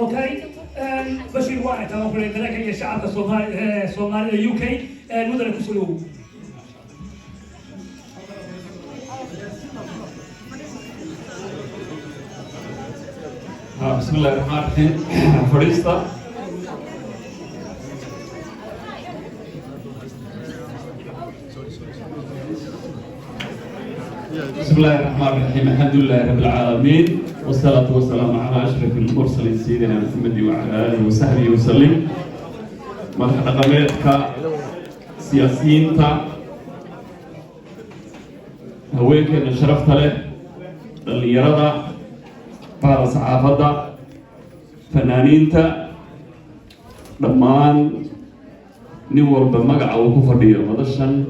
اوكي بشير واحد او في ذلك هي الشعب الصومالي اليو كي المدن كسلو بسم الله الرحمن الرحيم فريستا بسم الله الرحمن الرحيم الحمد لله رب العالمين والصلاة والسلام على أشرف المرسلين سيدنا محمد وعلى آله وصحبه وسلم مدح رقميتك سياسيين هوينك إن شرفت له اللي يرضى بعض صحافة فنانين دمان نور بمقع وكفردية مدشن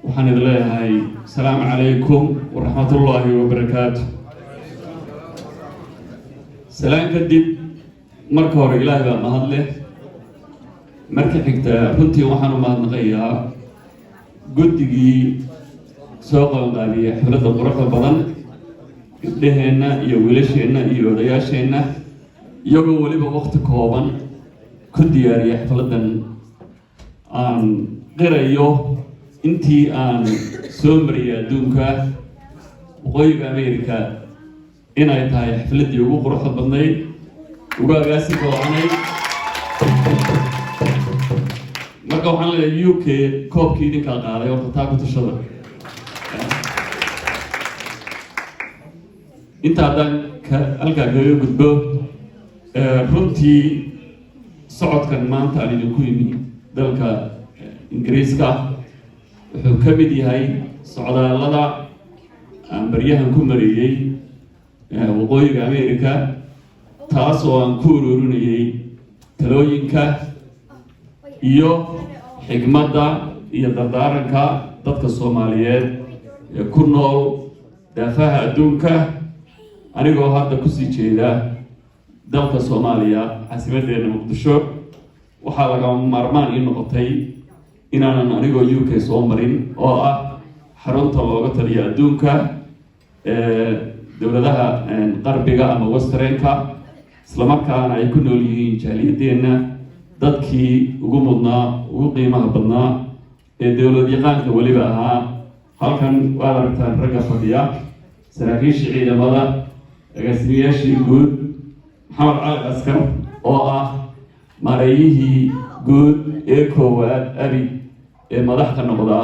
وحن الله السلام عليكم ورحمة الله وبركاته سلام كدب مركور إلهي بقى مهدله مركب حكتا كنتي وحنو مهدنغيها قدقي سوق الغالية حفلة القرى البضن إبدهنا iyo wiilasheenna iyo odayaasheenna iyagoo waliba waqti kooban ku diyaariya xafladan aan qirayo intii aan soo mariyay adduunka waqooyiga Ameerika inay tahay xafladii ugu quruxda badnayd ugu agaasi go'aanay marka waxaan leeyahay UK koobkii idinka qaaday oo taa ku tashada inta haddaan halkaa kaga gudbo runtii socodkan maanta aan idinku yimi dalka ingiriiska wuxuu ka mid yahay socdaallada aan baryahan ku mariyey waqooyiga Ameerika taas oo aan ku ururinayay talooyinka iyo xigmadda iyo dardaaranka dadka Soomaaliyeed ee ku nool daafaha adduunka anigoo hadda ku sii jeeda dalka Soomaaliya caasimadeena Muqdisho waxaa laga maarmaan in noqotay inaanan anigoo UK soo marin oo ah xarunta looga taliyo adduunka dowladaha qarbiga ama westernka isla markaana ay ku nool yihiin jaaliyadeena dadkii ugu mudnaa ugu qiimaha badnaa ee dowlad yaqaanka waliba ahaa halkan waad aragtaan ragga fadhiya saraakiisha ciidamada agaasimayaashii guud maxamed cali askar oo ah mareeyihii guud ee koowaad abi ee madaxda noqda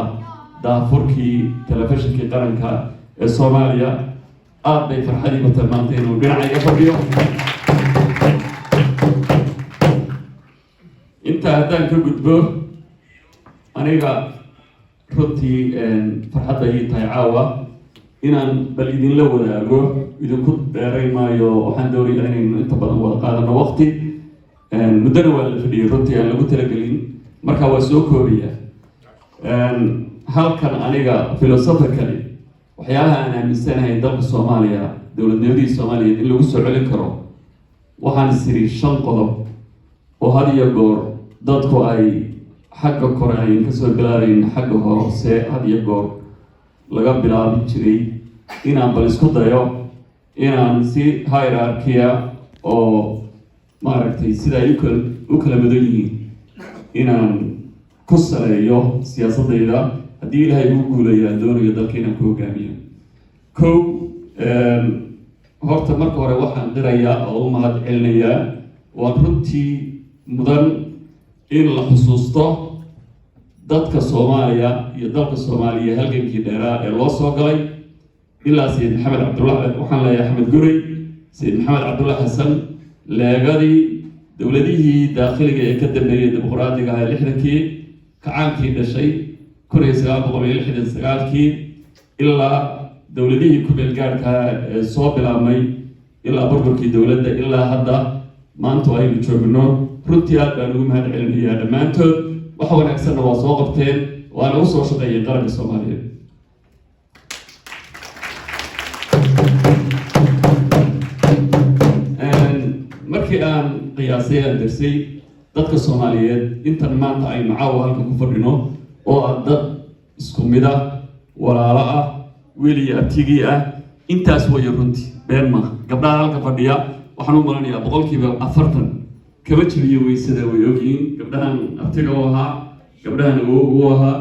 daafurkii telefishinkii qaranka ee Soomaaliya aad bay farxadii ku tilmaantay inuu dhinacayga fadhiyo inta haddaan ka gudbo aniga runtii farxadda ii tahay caawa inaan bal idinla wadaago idinku dheeray maayo waxaan doonayaa inaynu inta badan wada qaadano waqti muddana waa la fadhiyay runtii aan lagu talagelin marka waa soo koobaya halkan aniga philosophically waxyaalaha aan aaminsanahay dalka Soomaaliya dowladnimadii Soomaaliyeed in lagu soo celin karo waxaan isiri 5 qodob oo had iyo goor dadku ay xagga kore ay ka soo bilaabeen xagga hoose had iyo goor laga bilaabi jiray inaan bal isku dayo inaan si hierarchy oo maaragtay sida ay u kala badan yihiin inaan ku saleeyo siyaasadayda haddii ilaahay ugu guuleeyaa doonayo dalka inaan ku hogaamiyo kow horta marka hore waxaan qirayaa oo u mahad celinayaa waan runtii mudan in la xusuusto dadka Soomaaliya iyo dalka Soomaaliya halgankii dheeraa ee loo soo galay ilaa Sayid Maxamed Cabdullaahi waxaan leeyahay Axmed Gurey Sayid Maxamed Cabdullaahi Xasan leegadii dowladihii daakhiliga ee ka dambeeyay dimuqraadiga ah 60kii kacaankii dhashay 1969kii ilaa dowladihii ku meelgaarka ee soo bilaabmay ilaa burburkii dowladda ilaa hadda maanta aynu joogno runtii aad baan ugu mahad celinayaa dhammaantood wax wanaagsanna waa soo qabteen waana u soo shaqeeyay qaranka Soomaaliyeed markii aan qiyaasay aan darsay dadka Soomaaliyeed intan maanta aynu caawa halka ku fadhino oo dad isku mid ah walaalo ah wiil iyo abtigii ah intaas way runtii been ma gabdhaha halka fadhiya waxaan u malanayaa boqolkiiba 40 kama jabiyo weysada way ogyihiin gabdhahan abtiga u ahaa gabdhahan ugu ahaa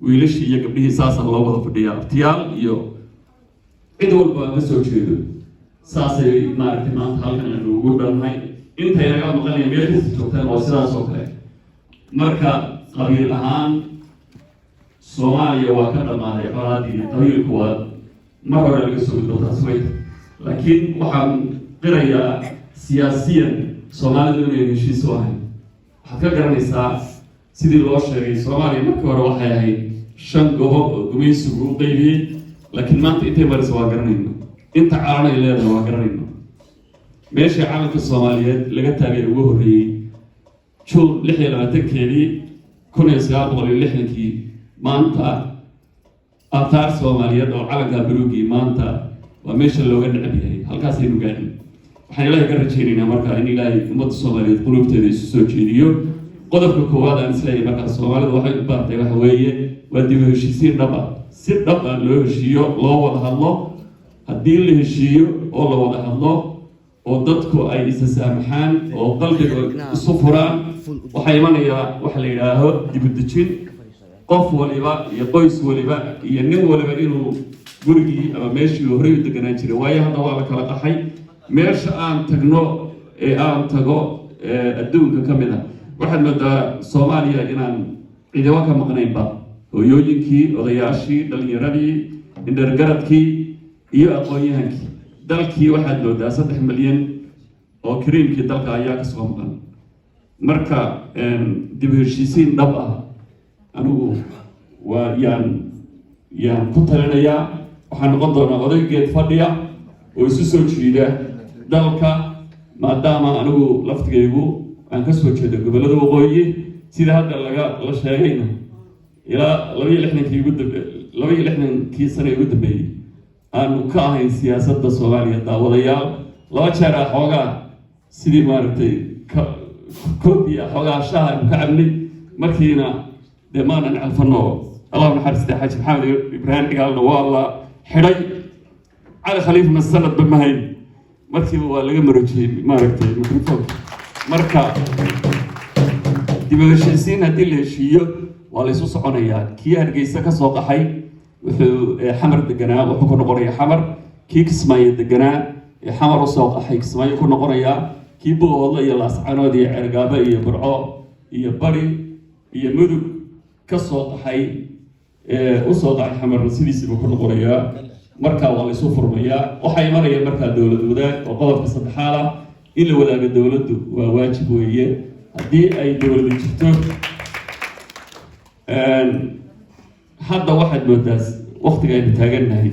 wiilashii iyo gabdhihii saasa loo wada fadhiyaa abtiyaal iyo cid walba ka soo jeedo saasay maaragtay maanta halkan aanu ugu dhannahay intay naga maqanaya meel kasta joogtaan oo sidaas oo kale marka qabiil ahaan Soomaaliya waa ka dhamaaday colaadii qabiilku waa mar hore laga soo gudbo taas way laakiin waxaan qirayaa siyaasiyan Soomaalidu inay heshiis u ahayn waxaad ka garanaysaa sidii loo sheegay Soomaaliya markii hore waxay ahayd 5 gobol oo gumaysigu u qaybiyey laakiin maanta intay marayso waa garanayno inta caalan ay leedahay waa garanayno meeshii calanka Soomaaliyeed laga taagay ugu horreeyay June 26keedii 1960kii maanta aataar Soomaaliyeed oo calanka buluugii maanta waa meesha looga necab yahay halkaas aynu gaadhin waxaan ilaahay ka rajaynaynaa marka in ilaahay ummadda Soomaaliyeed qulubteeda isu soo jeediyo qodobka koowaad aan isleeyahay marka Soomaalidu waxay u baartay waxa weeye waa dib u heshiisiin dhab ah si dhab ah loo heshiiyo loo wada hadlo haddii la heshiiyo oo la wada hadlo oo dadku ay isa saamaxaan oo qalbiga isu furaan waxaa imanaya waxa la yidhaaho dib u dejin qof waliba iyo qoys waliba iyo nin waliba inuu gurigii ama meeshii horey u deganaan jiray waayo hadda waa la kala qaxay meesha aan tagno ee aan tago adduunka ka mid ah waxaad moodaa Soomaaliya inaan ciidamo ka maqnaynba hooyooyinkii odayaashii dhalinyaradii indhergaradkii iyo aqoon-yahankii dalkii waxaad moodaa 3 milyan oo kariimkii dalka ayaa ka soo maqan marka dib u heshiisiin dhab ah anigu waa yaan ku talinayaa waxaan noqon doonaa odaygeed fadhiya oo isu soo jiida dalka maadaama anigu laftigaygu aan ka soo jeedo gobollada waqooyi sida hadda la sheegayna ilaa 62kii sano ugu dambeeyay aanu ka ahayn siyaasadda Soomaaliya daawadayaal 2 jeer xoogaa sidii maaragtay koobiya xoogaa shaah ka cabnay markiina deemaan alfano Allah naxariista Xaaji Maxamed Ibrahim Igaalna waa la xidhay على خليفة من السنة بمهين مركب ولا جمرجي ماركتي ميكروفون مركا دبوشيسين هدي الشيء ولا يسوس عنيات كي هرجيسة كسوق حي حمر الدجنا وحكون قرية حمر كي كسماي الدجنا حمر وسوق حي كسماي يكون قرية كي بو والله يلا سعنو دي عرقابة يبرعو يبري يمدو كسوق حي وسوق حمر سيدي بكون قرية marka waa la soo furmayaa waxa ay marayaan marka dawladdu wadaag oo qodobka saddexaad ah in la wadaago dawladdu waa waajib weeye haddii ay dawladdu jirto hadda waxaad moodaa waqtiga aynu taagannahay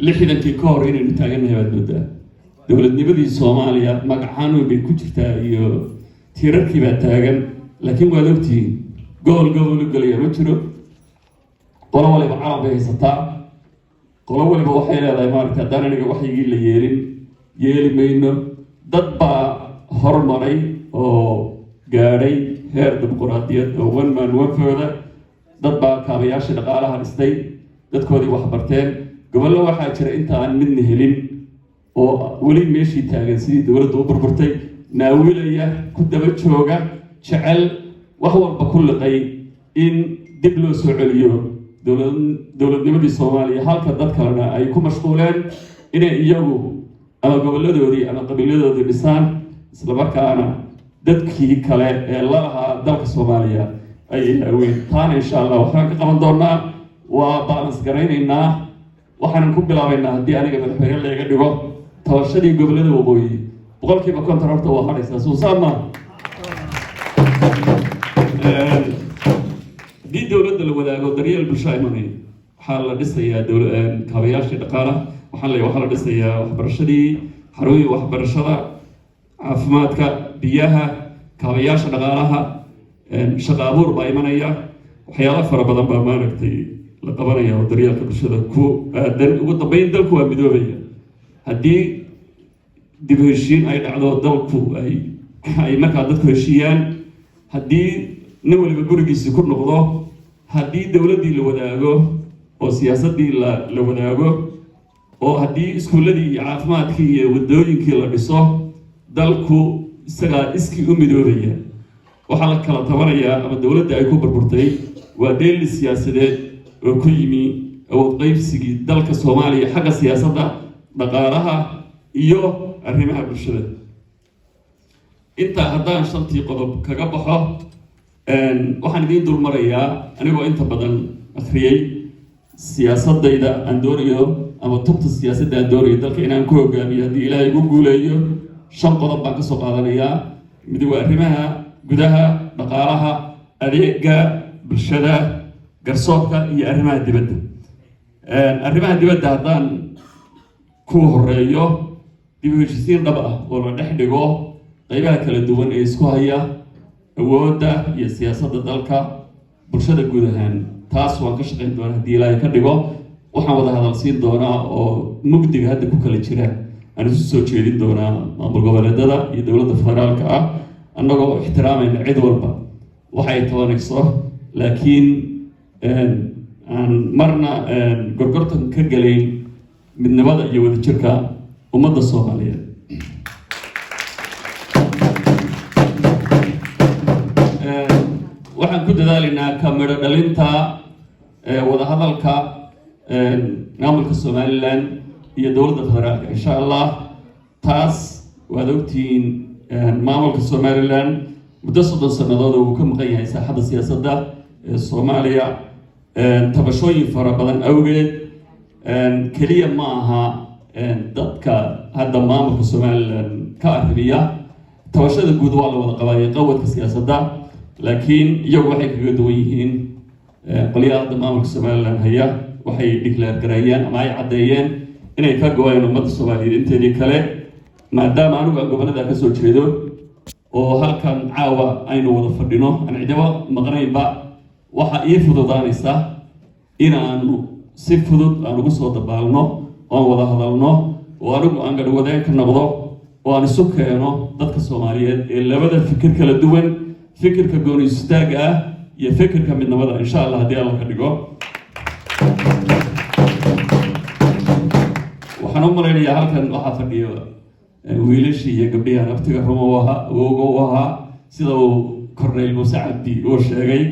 60kii ka hor inaynu taagannahay baad moodaa dawladnimadii Soomaaliya magacaanu bay ku jirtaa iyo tiirarkii baa taagan laakiin waad ogtihiin gobol galaya ma jiro qolo waliba carab ay haysataa qolo waliba waxay leedahay maaragtay haddaan aniga waxyigii la yeeli mayno dad baa hormaray oo gaadhay heer dimuqraadiyad oo one man one vote dad baa kaabayaasha dhaqaalaha dhistay dadkoodii wax barteen gobollo waxaa jira inta aan midna helin oo weli meeshii taagan sidii dawladdu u burburtay naawilaya ku daba jooga jecel wax walba ku liqay in dib loo soo celiyo dawladnimadii Soomaaliya halka dad kalena ay ku mashquuleen inay iyagu ama gobolladoodii ama qabiiladoodii dhisaan isla markaana dadkii kale ee la lahaa dalka Soomaaliya ay ilaaween taana insha Allah waxaan ka qaban doonaa waa balance garaynaynaa waxaan ku bilaabaynaa haddii aniga madaxweyne laga dhigo tabashadii gobollada waqooyi boqolkiiba 50 horta waa hadhaysaa suusaama دي دولة الوداع ودريال بالشاي مني حال لسه دولة كابياش دقارة وحال لسه وحبرشدي حروي وحبرشدا عفمات بياها كابياش دقارها شقابور بايمانية وحياة فربضان بامانكتي لقبانية ودريال كبرشدا كو دل وطبين دلكو مدوبية هدي دبهشين أي دعوة دلكو أي مكان دلكو هشيان هدي نولي بقولكيس يكون نقضه هدي دولة دي لوداعه أو سياسة دي لوداعه أو هدي سكولة دي عافمات كي ودوين كي لبسه dalku isagaa iskii u midoobaya waxaa la kala tabanayaa ama dowladda ay ku burburtay waa dheeli siyaasadeed oo ku yimi awood qaybsigii dalka Soomaaliya xagga siyaasadda dhaqaalaha iyo arrimaha bulshada inta haddaan shantii qodob kaga baxo waxaan idiin dul marayaa anigoo inta badan akhriyay siyaasadayda aan doonayo ama tubta siyaasadda aan doonayo dalka inaan ku hogaamiyo haddii ilaahay igu guuleeyo 5 qodob baan ka soo qaadanayaa mid waa arrimaha gudaha dhaqaalaha adeega bulshada garsoorka iyo arrimaha dibadda haddaan ku horeeyo dib u heshiisiin dhab ah oo la dhex dhigo qaybaha kala duwan ee isku haya awoodda iyo siyaasadda dalka bulshada guud ahaan taas waan ka shaqayn doonaa haddii ilaahay ka dhigo waxaan wada hadal siin doonaa oo mugdiga hadda ku kala jira aan isu soo jeedin doonaa maamul goboleedyada iyo dowladda federaalka ah annagoo ixtiraamayna cid walba waxay tabanayso laakiin aan marna gorgortan ka galayn midnimada iyo wadajirka ummadda Soomaaliyeed waxaan ku dadaalaynaa kamiro dhalinta wada hadalka maamulka Somaliland iyo dowladda federaalka insha Allah taas waad ogtiin maamulka Somaliland muddo 30 sanadood uu ka maqan yahay saaxadda siyaasadda ee Soomaaliya tabashooyin fara badan awgeed kaliya ma aha dadka hadda maamulka Somaliland ka arrimiya tabashada guud waa la wada qabaayay qawadka siyaasadda laakiin iyagu waxay kaga duwan yihiin qoliyaha hadda maamulka Somaliland haya waxay declare gareeyeen ama ay caddeeyeen inay ka go'ayeen ummadda Soomaaliyeed inteedii kale maadaama anigu aan gobolada ka soo jeedo oo halkan caawa aynu wada fadhino aan cidaba maqnaynba waxa ii fududaanaysa in aanu si fudud aan ugu soo dabaalno oo aan wada hadalno oo anigu aan garwadeen ka noqdo oo aan isu keeno dadka Soomaaliyeed ee labada fikir kala duwan fikirka gooni istaaga ah iyo fikirka midnimada insha Allah haddii Allah ka dhigo waxaan u malaynayaa halkan waxaa fadhiyo wiilashii iyo gabdhihi naftiga rumo ahaa sida uu Korneyl Muuse Cabdi uu sheegay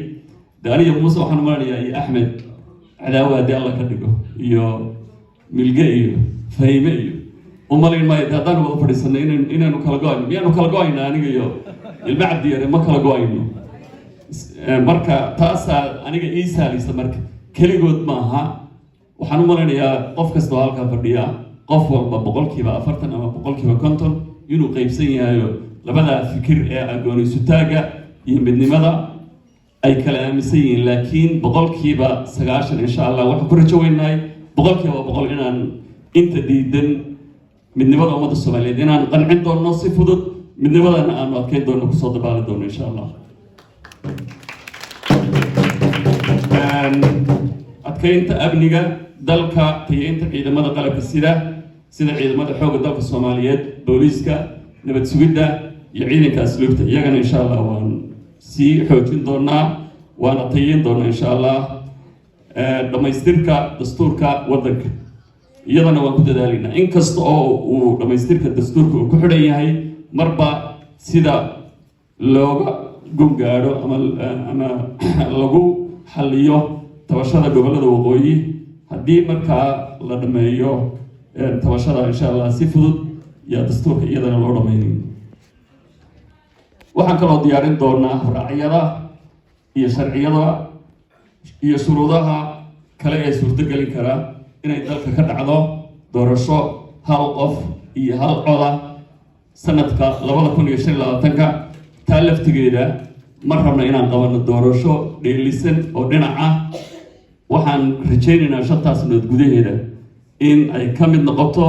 daaniya Muuse waxaan u malaynayaa iyo Axmed cadaawa haddii Allah ka dhigo iyo milge iyo fahime iyo umalayn maayo haddaan wada fadhiisanay inaanu kala go'ayno miyaanu kala go'aynaa aniga iyo ilma Cabdi yare ma kala go'ayno marka taasaa aniga ii saalaysa marka keligood maaha waxaan u malaynayaa qof kasta oo halkaa fadhiya qof walba 40% ama 50% inuu qaybsan yahay labada fikir ee agoon isutaaga iyo midnimada ay kala aaminsan yihiin laakiin 90% insha Allah waxaan ku rajaynahay 100% inaan inta diidan midnimada ummadda Soomaaliyeed inaan qancin doono si fudud midnimadana aan adkeyn doono ku soo dabaali doono insha Allah adkeynta amniga dalka tayeynta ciidamada qalabka sida ciidamada xoogga dalka Soomaaliyeed booliiska nabad sugidda iyo ciidanka asluubta iyagana insha Allah waan si xoojin doonaa waana tayeyn doonaa insha Allah dhamaystirka dastuurka waddanka iyadana waan ku dadaalaynaa inkasta oo uu dhamaystirka dastuurka uu ku xidhan yahay marba sida looga gungaadho ama lagu xalliyo tabashada gobolada waqooyi haddii markaa la dhameeyo tabashada insha Allah si fudud iyo dastuurka iyadana loo dhameeyo waxaan kaloo diyaarin doonaa raacyada iyo sharciyada iyo shuruudaha kale ee suurtagelin kara inay dalka ka dhacdo doorasho hal qof iyo hal coda sanadka 2025 taa laftigeeda ma rabna inaan qabano doorasho dheelisan oo dhinac ah waxaan rajaynaynaa 5 sanadood gudaheeda in ay ka mid noqoto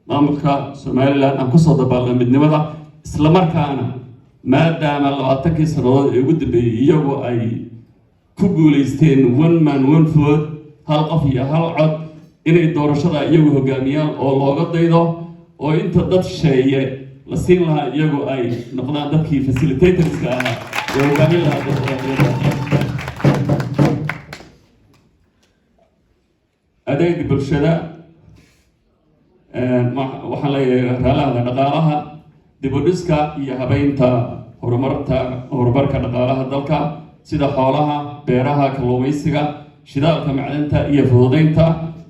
maamulka Somaliland aan ku soo dabaalno midnimada isla markaana maadaama 20 sanadood ee ugu dambeeyay iyagu ay ku guuleysteen one man one vote hal qof iyo hal cod inay doorashada iyagu hogaamiyaan oo looga daydo oo inta dad sheeye la siin lahaa iyagu ay noqdaan dadkii facilitatorska ahaa ee hogaamin lahaa doorashada adeeg bulshada waxaan leeyahay raalaha dhaqaalaha dibudhiska iyo habeynta horumarka dhaqaalaha dalka sida xoolaha, beeraha, kalluumaysiga, shidaalka, macdanta iyo fududeynta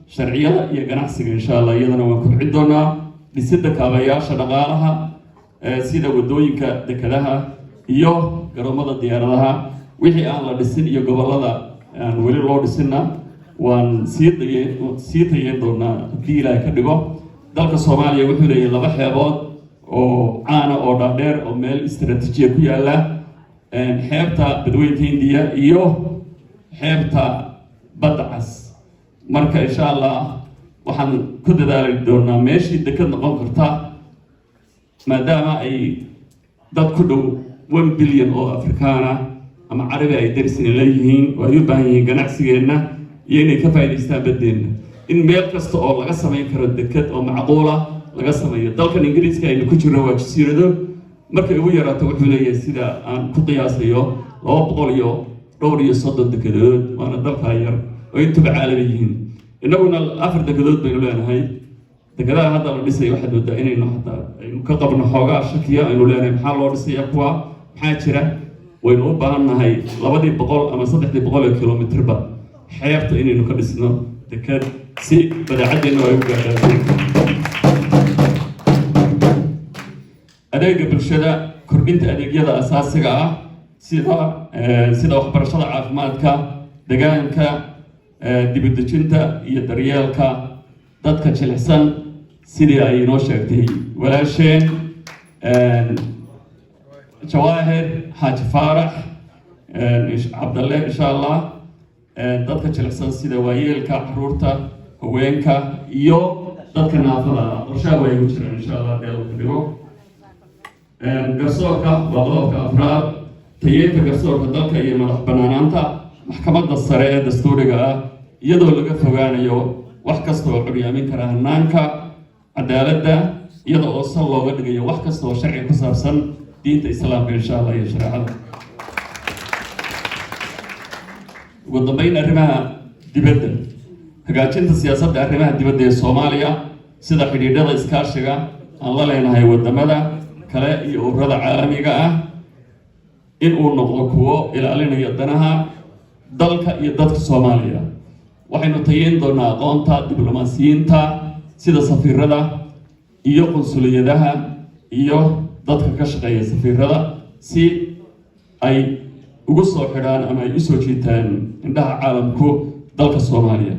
sharciyada iyo ganacsiga insha Allah iyadana waan kobcin doonaa. Dhisidda kaabayaasha dhaqaalaha sida wadooyinka, dekedaha iyo garoomada diyaaradaha wixii aan la dhisin iyo gobolada aan weli loo dhisinna waan sii tayeyn doonaa haddii Ilaahay ka dhigo. dalka Soomaaliya wuxuu leeyahay laba xeebood oo caana oo dhaadheer oo meel istiraatiijiya ku yaala xeebta badweynta Hindiya iyo xeebta badda cas. marka insha Allah waxaan ku dadaali doonaa meeshii dekad noqon karta maadaama ay dad ku dhow 1 bilyan oo Afrikaana ama Carabi ay darsin leeyihiin oo ay u baahan yihiin ganacsigeena iyo inay ka faa'iideystaan badeena in meel kasta oo laga sameyn karo dekad oo macquul ah laga sameeyo. dalkan Ingiriiska ay ku jirno waa jasiirado markay ugu yaraato wuxuu leeyahay sida aan ku qiyaasayo 230 dekedood waana dalka yar oo intuba caalami yihiin. innaguna 4 dekedood baynu leenahay. dekedaha hadda la dhisay waxaad moodaa inaynu hataa aynu ka qabno xoogaa shakiya aynu leenahay maxaa loo dhisaya kuwa maxaa jira. waynu u baahannahay 200 ama 300 kilomitirba xeebta inaynu ka dhisno deked si badeecadeenna ay u gaadhaan. adeega bulshada, kordhinta adeegyada asaasiga ah sida waxbarashada, caafimaadka, deegaanka, dibadejinta iyo daryeelka dadka jilicsan sidii ay inoo sheegtay walaasheen Jawaahir Xaaji Faarax Cabdalle insha Allah. dadka jilicsan sida waayeelka, caruurta, haweenka iyo dadka naafada qorshaha way ugu jiraan insha Allah deel ku dhigo. garsoorka waa qodobka afraad, tayeynta garsoorka dalka iyo madax banaanaanta maxkamadda sare ee dastuuriga ah iyadoo laga fogaanayo wax kasta oo curyaamin kara hanaanka cadaaladda iyada oo sal looga dhigayo wax kasta oo sharci ku saabsan diinta islaamka insha Allah iyo shareecada. ugu dambeyn arrimaha dibadda, hagaajinta siyaasadda arrimaha dibadda ee Soomaaliya sida xidhiidhada iskaashiga aan la leenahay wadamada kale iyo ururada caalamiga ah in uu noqdo kuwo ilaalinaya danaha dalka iyo dadka Soomaaliya. waxaynu tayeyn doonaa aqoonta diblomaasiyiinta sida safiirada iyo qunsuliyadaha iyo dadka ka shaqeeya safiirada si ay ugu soo xidhaan ama ay u soo jiitaan indhaha caalamku dalka Soomaaliya.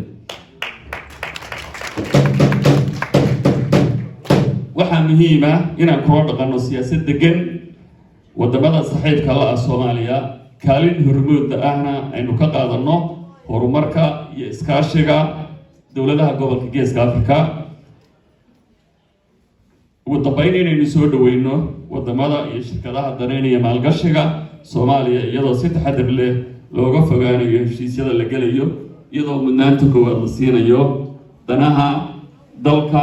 waxaa muhiim ah inaan kula dhaqanno siyaasad degan wadamada saaxiibka la ah Soomaaliya kaalin hormuud ahna aynu ka qaadanno horumarka iyo iskaashiga dowladaha gobolka Geeska Afrika. ugu dambeyn inaynu soo dhaweyno wadamada iyo shirkadaha daneynaya maalgashiga Soomaaliya iyadoo si taxadar leh looga fogaanayo heshiisyada la gelayo iyadoo mudnaanta koowaad la siinayo danaha dalka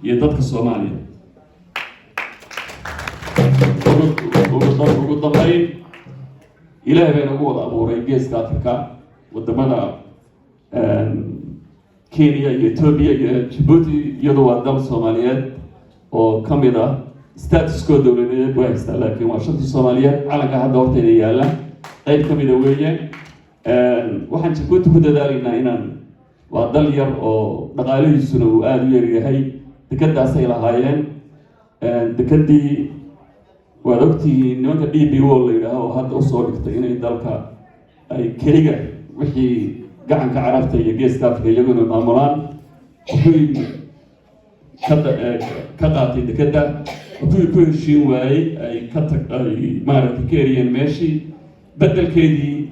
iyo dadka Soomaaliya. ugu dambeyn Ilaahay baa nagu wada abuuray Geeska Afrika wadamada Kenya iyo Ethiopia iyo Djibouti iyadoo waa dal Soomaaliyeed oo kamid ah statuskooda dowladeed waa haystaa laakiin waa shantii Soomaaliyeed calanka hadda horteeda yaala qayb kamid ah weeye. waxaan Djibouti ku dadaalaynaa inaan waa dal yar oo dhaqaalihiisuna uu aada u yar yahay. dekadaasay lahaayeen dekadii waad ogtihiin nimanka DP World la yidhaaho oo hadda usoo dhigtay inay dalka ay keliga wixii gacanka carabta iyo Geeska Afrika iyaguna maamulaan. wuxuu ka qaatay dekada wuxuu ku heshiin waayey ay maaragtay ka eriyeen meeshii bedelkeedii